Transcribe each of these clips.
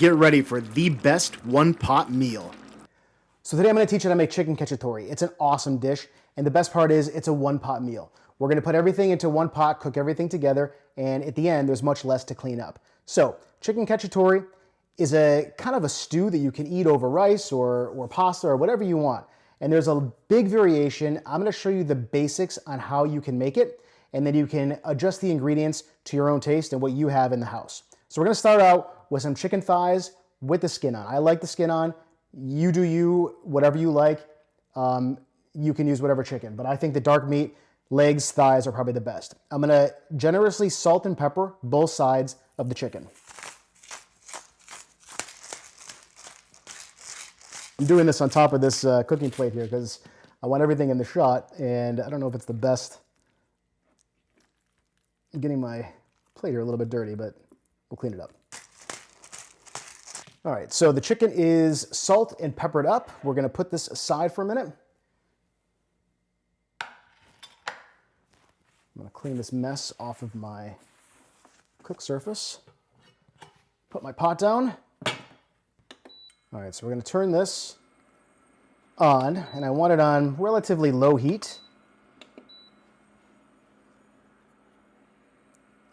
Get ready for the best one-pot meal. So today I'm going to teach you how to make chicken cacciatore. It's an awesome dish, and the best part is it's a one-pot meal. We're going to put everything into one pot, cook everything together, and at the end there's much less to clean up. So chicken cacciatore is a kind of a stew that you can eat over rice or pasta or whatever you want. And there's a big variation. I'm going to show you the basics on how you can make it, and then you can adjust the ingredients to your own taste and what you have in the house. So we're going to start out with some chicken thighs with the skin on. I like the skin on. You do you, whatever you like. You can use whatever chicken, but I think the dark meat, legs, thighs are probably the best. I'm going to generously salt and pepper both sides of the chicken. I'm doing this on top of this cooking plate here because I want everything in the shot, and I don't know if it's the best. I'm getting my plate here a little bit dirty, but we'll clean it up. All right, so the chicken is salt and peppered up. We're going to put this aside for a minute. I'm going to clean this mess off of my cook surface. Put my pot down. All right, so we're going to turn this on, and I want it on relatively low heat.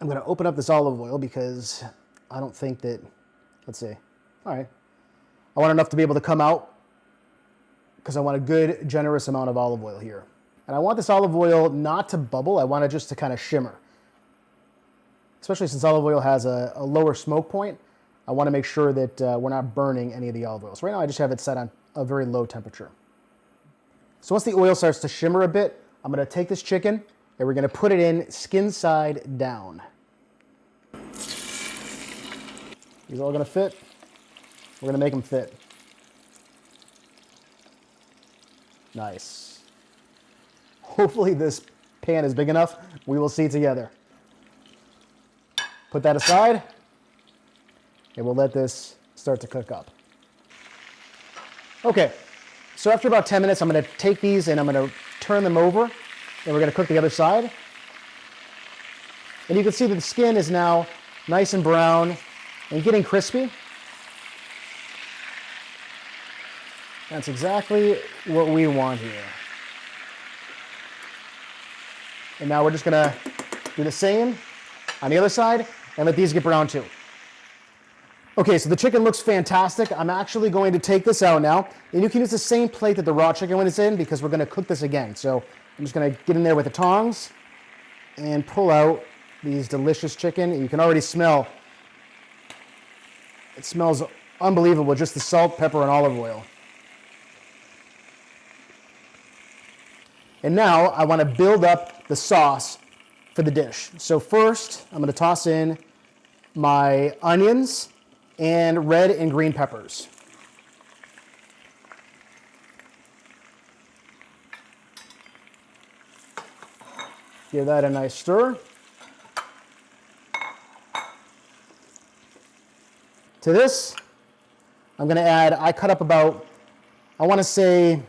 I'm going to open up this olive oil because I don't think that, let's see. All right. I want enough to be able to come out because I want a good, generous amount of olive oil here. And I want this olive oil not to bubble. I want it just to kind of shimmer. Especially since olive oil has a lower smoke point, I want to make sure that we're not burning any of the olive oil. So right now I just have it set on a very low temperature. So once the oil starts to shimmer a bit, I'm going to take this chicken and we're going to put it in skin side down. These are all going to fit. We're going to make them fit. Nice. Hopefully this pan is big enough. We will see together. Put that aside, and we'll let this start to cook up. Okay, so after about 10 minutes, I'm going to take these and I'm going to turn them over, and we're going to cook the other side. And you can see that the skin is now nice and brown and getting crispy. That's exactly what we want here. And now we're just gonna do the same on the other side and let these get brown too. Okay, so the chicken looks fantastic. I'm actually going to take this out now, and you can use the same plate that the raw chicken was in because we're gonna cook this again. So I'm just gonna get in there with the tongs and pull out these delicious chicken. You can already smell, it smells unbelievable, just the salt, pepper, and olive oil. And now I want to build up the sauce for the dish. So first, I'm going to toss in my onions and red and green peppers. Give that a nice stir. To this, I'm going to add, I cut up about, I want to say,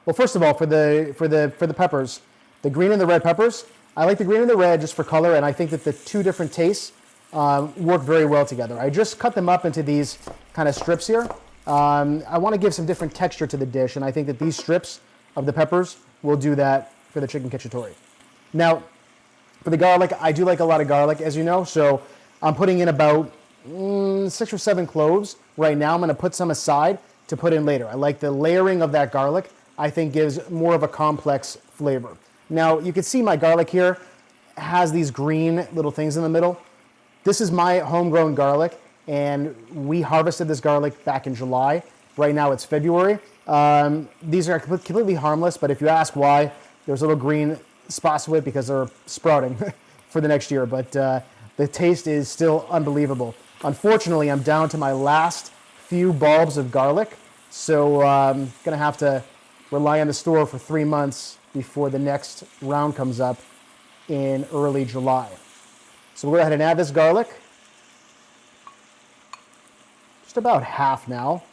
well, first of all, for the peppers, the green and the red peppers, I like the green and the red just for color, and I think that the two different tastes work very well together. I just cut them up into these kind of strips here. I want to give some different texture to the dish, and I think that these strips of the peppers will do that for the chicken cacciatore. Now, for the garlic, I do like a lot of garlic, as you know, so I'm putting in about 6 or 7 cloves right now. I'm going to put some aside to put in later. I like the layering of that garlic. I think gives more of a complex flavor. Now, you can see my garlic here has these green little things in the middle. This is my homegrown garlic, and we harvested this garlic back in July. Right now it's February. These are completely harmless, but if you ask why, there's little green spots with it because they're sprouting for the next year, but the taste is still unbelievable. Unfortunately, I'm down to my last few bulbs of garlic, so I'm gonna have to rely on the store for 3 months before the next round comes up in early July. So we'll go ahead and add this garlic. Just about half now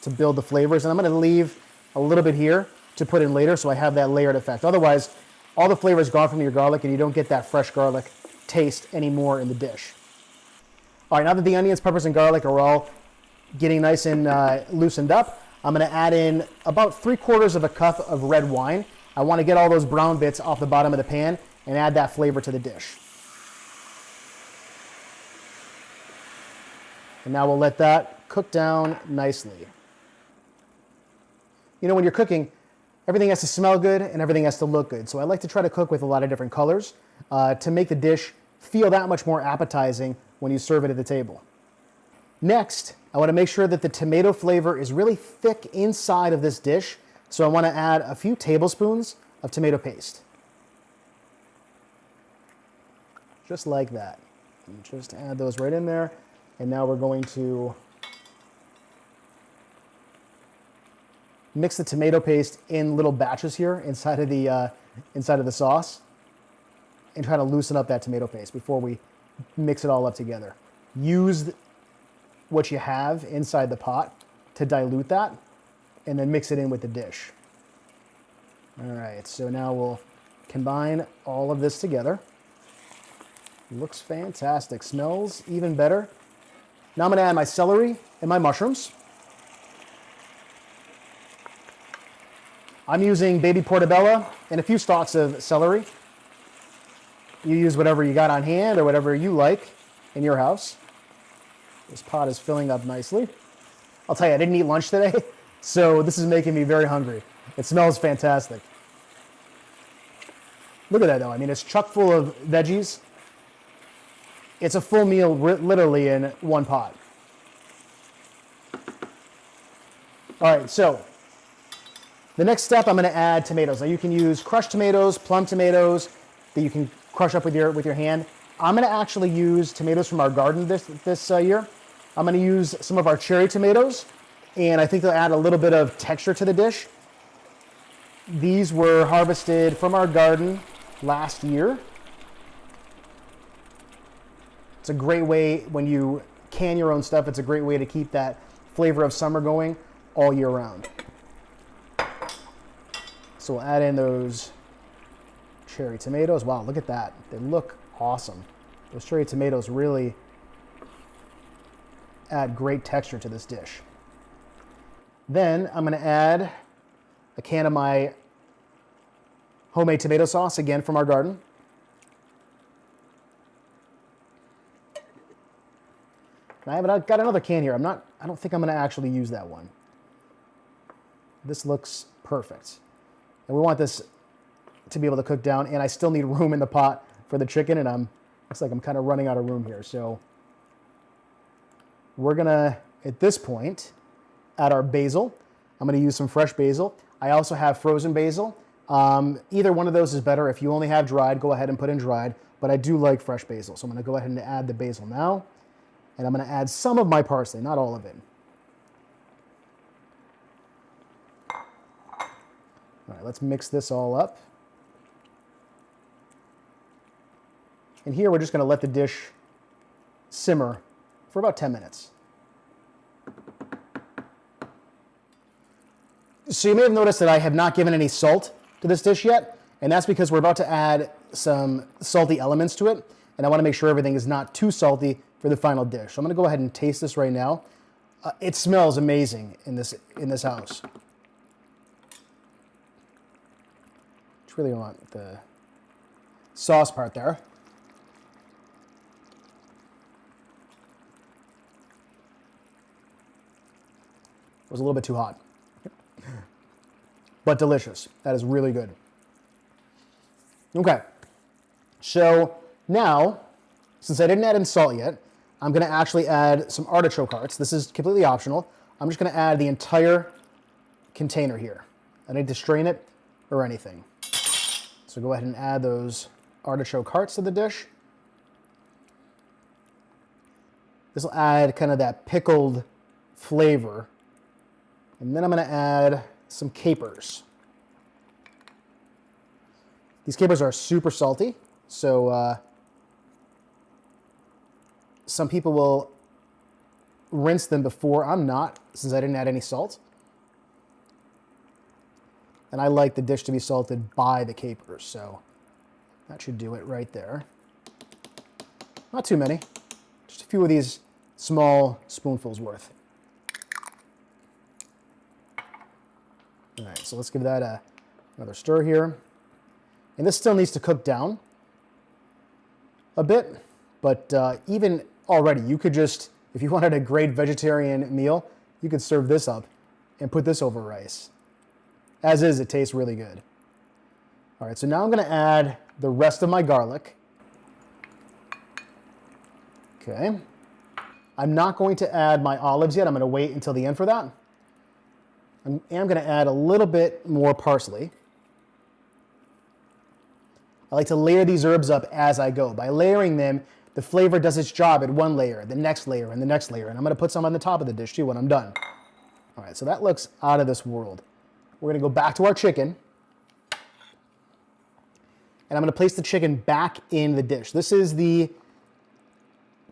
to build the flavors. And I'm gonna leave a little bit here to put in later so I have that layered effect. Otherwise, all the flavor is gone from your garlic and you don't get that fresh garlic taste anymore in the dish. All right, now that the onions, peppers, and garlic are all getting nice and loosened up, I'm going to add in about 3/4 of a cup of red wine. I want to get all those brown bits off the bottom of the pan and add that flavor to the dish. And now we'll let that cook down nicely. You know, when you're cooking, everything has to smell good and everything has to look good. So I like to try to cook with a lot of different colors to make the dish feel that much more appetizing when you serve it at the table. Next, I want to make sure that the tomato flavor is really thick inside of this dish. So I want to add a few tablespoons of tomato paste. Just like that. And just add those right in there. And now we're going to mix the tomato paste in little batches here inside of the sauce, and try to loosen up that tomato paste before we mix it all up together. Use what you have inside the pot to dilute that, and then mix it in with the dish. All right, so now we'll combine all of this together. Looks fantastic, smells even better. Now I'm gonna add my celery and my mushrooms. I'm using baby portobello and a few stalks of celery. You use whatever you got on hand or whatever you like in your house. This pot is filling up nicely. I'll tell you, I didn't eat lunch today, so this is making me very hungry. It smells fantastic. Look at that though, I mean, it's chock full of veggies. It's a full meal literally in one pot. All right, so the next step, I'm going to add tomatoes. Now you can use crushed tomatoes, plum tomatoes that you can crush up with your hand. I'm going to actually use tomatoes from our garden this year. I'm going to use some of our cherry tomatoes, and I think they'll add a little bit of texture to the dish. These were harvested from our garden last year. It's a great way, when you can your own stuff, it's a great way to keep that flavor of summer going all year round. So we'll add in those cherry tomatoes. Wow, look at that. They look awesome. Those cherry tomatoes really add great texture to this dish. Then I'm going to add a can of my homemade tomato sauce, again from our garden. I've got another can here. I don't think I'm going to actually use that one. This looks perfect. And we want this to be able to cook down, and I still need room in the pot for the chicken, and looks like I'm kind of running out of room here. So we're gonna, at this point, add our basil. I'm gonna use some fresh basil. I also have frozen basil. Either one of those is better. If you only have dried, go ahead and put in dried, but I do like fresh basil. So I'm gonna go ahead and add the basil now, and I'm gonna add some of my parsley, not all of it. All right, let's mix this all up. And here we're just going to let the dish simmer for about 10 minutes. So you may have noticed that I have not given any salt to this dish yet, and that's because we're about to add some salty elements to it, and I want to make sure everything is not too salty for the final dish. So I'm going to go ahead and taste this right now. It smells amazing in this house. Really want the sauce part there. It was a little bit too hot, but delicious. That is really good. Okay, so now, since I didn't add in salt yet, I'm going to actually add some artichoke hearts. This is completely optional. I'm just going to add the entire container here. I don't need to strain it or anything. So go ahead and add those artichoke hearts to the dish. This will add kind of that pickled flavor. And then I'm going to add some capers. These capers are super salty, so some people will rinse them before. I'm not, since I didn't add any salt. And I like the dish to be salted by the capers, so that should do it right there. Not too many, Just a few of these small spoonfuls worth. All right, so let's give that another stir here. And this still needs to cook down a bit, but even already, you could just, if you wanted a great vegetarian meal, you could serve this up and put this over rice. As is, it tastes really good. All right, so now I'm gonna add the rest of my garlic. Okay. I'm not going to add my olives yet. I'm gonna wait until the end for that. I am gonna add a little bit more parsley. I like to layer these herbs up as I go. By layering them, the flavor does its job at one layer, the next layer, and the next layer. And I'm gonna put some on the top of the dish too when I'm done. All right, so that looks out of this world. We're gonna go back to our chicken. And I'm gonna place the chicken back in the dish. This is the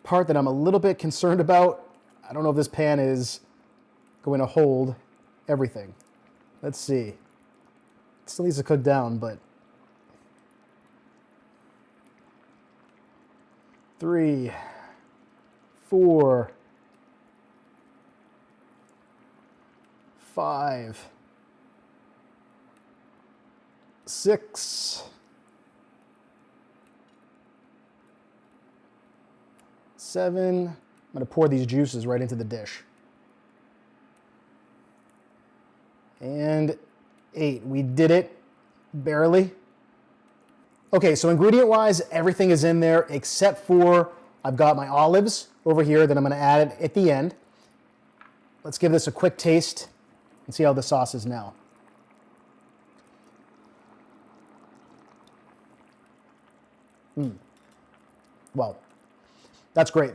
part that I'm a little bit concerned about. I don't know if this pan is going to hold everything. Let's see. It still needs to cook down, but 3, 4, 5, 6, 7. I'm going to pour these juices right into the dish. And 8. We did it, barely. Okay, so ingredient-wise, everything is in there except for I've got my olives over here that I'm going to add at the end. Let's give this a quick taste and see how the sauce is now. Well, that's great.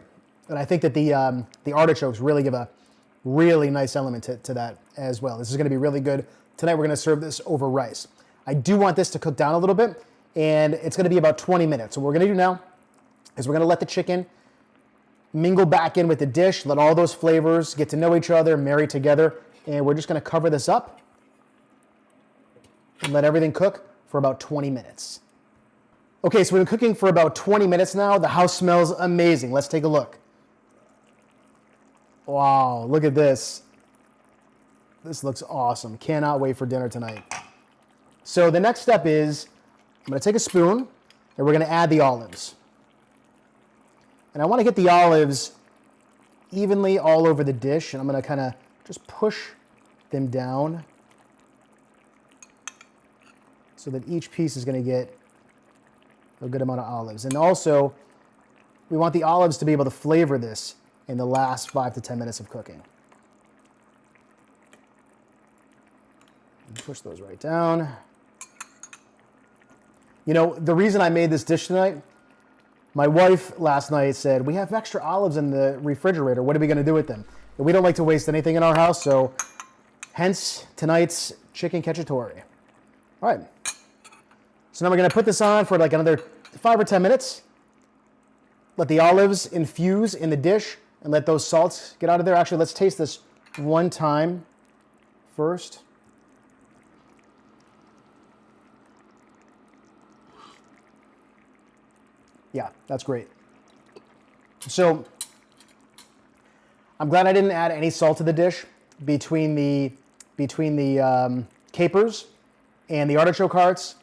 And I think that the artichokes really give a really nice element to that as well. This is going to be really good. Tonight we're going to serve this over rice. I do want this to cook down a little bit, and it's going to be about 20 minutes. So what we're going to do now is we're going to let the chicken mingle back in with the dish, let all those flavors get to know each other, marry together, and we're just going to cover this up and let everything cook for about 20 minutes. Okay, so we've been cooking for about 20 minutes now. The house smells amazing. Let's take a look. Wow, look at this. This looks awesome. Cannot wait for dinner tonight. So the next step is I'm going to take a spoon and we're going to add the olives. And I want to get the olives evenly all over the dish, and I'm going to kind of just push them down so that each piece is going to get a good amount of olives. And also, we want the olives to be able to flavor this in the last 5 to 10 minutes of cooking. Push those right down. You know, the reason I made this dish tonight, my wife last night said, we have extra olives in the refrigerator. What are we going to do with them? And we don't like to waste anything in our house, so hence tonight's chicken cacciatore. All right. So now we're going to put this on for like another 5 or 10 minutes. Let the olives infuse in the dish and let those salts get out of there. Actually, let's taste this one time first. Yeah, that's great. So I'm glad I didn't add any salt to the dish between the capers and the artichoke hearts.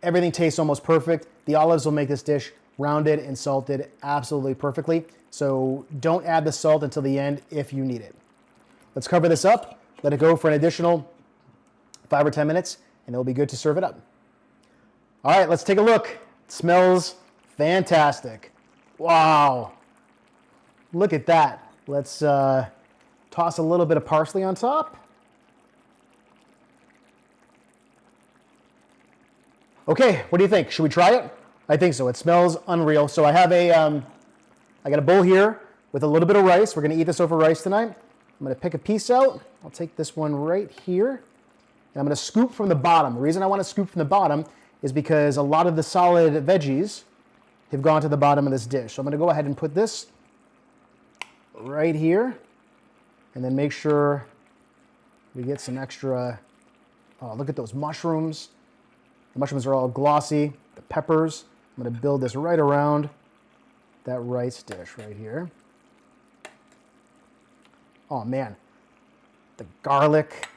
Everything tastes almost perfect. The olives will make this dish rounded and salted absolutely perfectly. So don't add the salt until the end if you need it. Let's cover this up, let it go for an additional 5 or 10 minutes, and it'll be good to serve it up. All right, let's take a look. It smells fantastic. Wow. Look at that. Let's toss a little bit of parsley on top. Okay, what do you think? Should we try it? I think so. It smells unreal. So I have I got a bowl here with a little bit of rice. We're going to eat this over rice tonight. I'm going to pick a piece out. I'll take this one right here. And I'm going to scoop from the bottom. The reason I want to scoop from the bottom is because a lot of the solid veggies have gone to the bottom of this dish. So I'm going to go ahead and put this right here. And then make sure we get some extra, oh, look at those mushrooms. The mushrooms are all glossy. The peppers, I'm going to build this right around. that rice dish right here. Oh man, the garlic.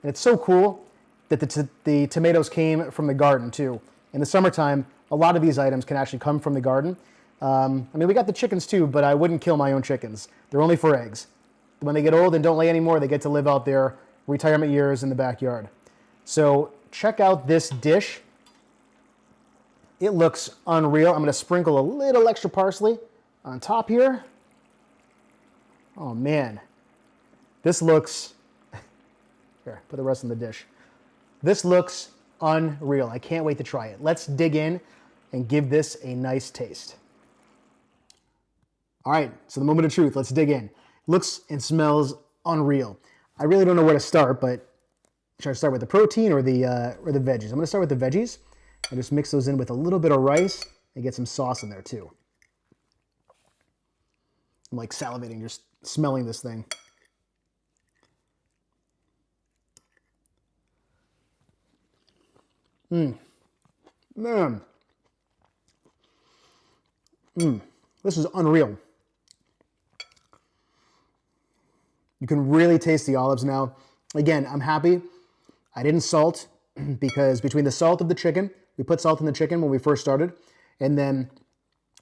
And it's so cool that the tomatoes came from the garden too. In the summertime, a lot of these items can actually come from the garden. I mean, we got the chickens too, but I wouldn't kill my own chickens. They're only for eggs. When they get old and don't lay anymore, they get to live out their retirement years in the backyard. So check out this dish. It looks unreal. I'm going to sprinkle a little extra parsley on top here. Oh man, this looks, here, put the rest in the dish. This looks unreal. I can't wait to try it. Let's dig in and give this a nice taste. All right, so the moment of truth, let's dig in. Looks and smells unreal. I really don't know where to start, but should I start with the protein or the veggies? I'm gonna start with the veggies and just mix those in with a little bit of rice and get some sauce in there too. I'm like salivating just smelling this thing. Man. This is unreal. You can really taste the olives now. Again, I'm happy I didn't salt because between the salt of the chicken, we put salt in the chicken when we first started, and then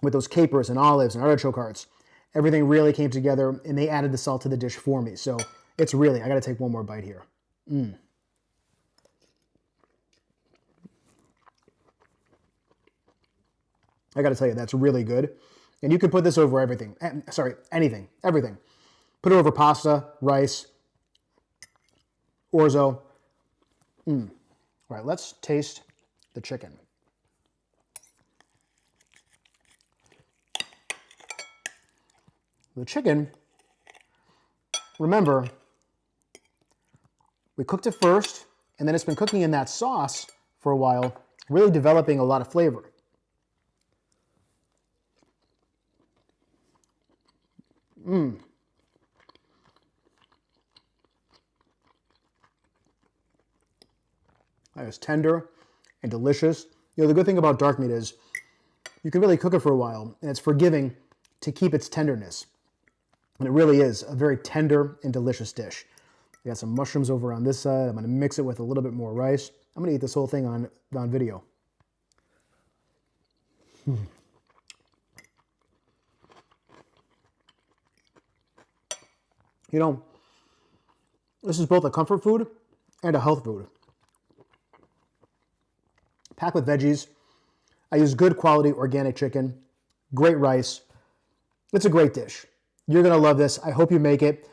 with those capers and olives and artichoke hearts, everything really came together and they added the salt to the dish for me. So it's really, I gotta take one more bite here. I gotta tell you, that's really good. And you can put this over everything. Sorry, anything, everything. Put it over pasta, rice, orzo. All right, let's taste the chicken. The chicken, remember, we cooked it first, and then it's been cooking in that sauce for a while, really developing a lot of flavor. That is tender and delicious. You know, the good thing about dark meat is you can really cook it for a while, and it's forgiving to keep its tenderness. And it really is a very tender and delicious dish. We got some mushrooms over on this side. I'm going to mix it with a little bit more rice. I'm going to eat this whole thing on video. You know, this is both a comfort food and a health food. Packed with veggies. I use good quality organic chicken, great rice. It's a great dish. You're gonna love this. I hope you make it.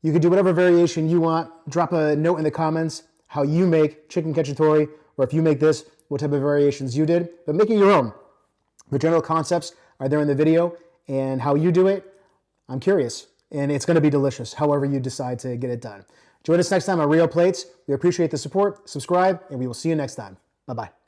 You can do whatever variation you want. Drop a note in the comments how you make chicken cacciatore, or if you make this, what type of variations you did, but make it your own. The general concepts are there in the video, and how you do it, I'm curious. And it's gonna be delicious, however you decide to get it done. Join us next time on Real Plates. We appreciate the support. Subscribe, and we will see you next time. Bye-bye.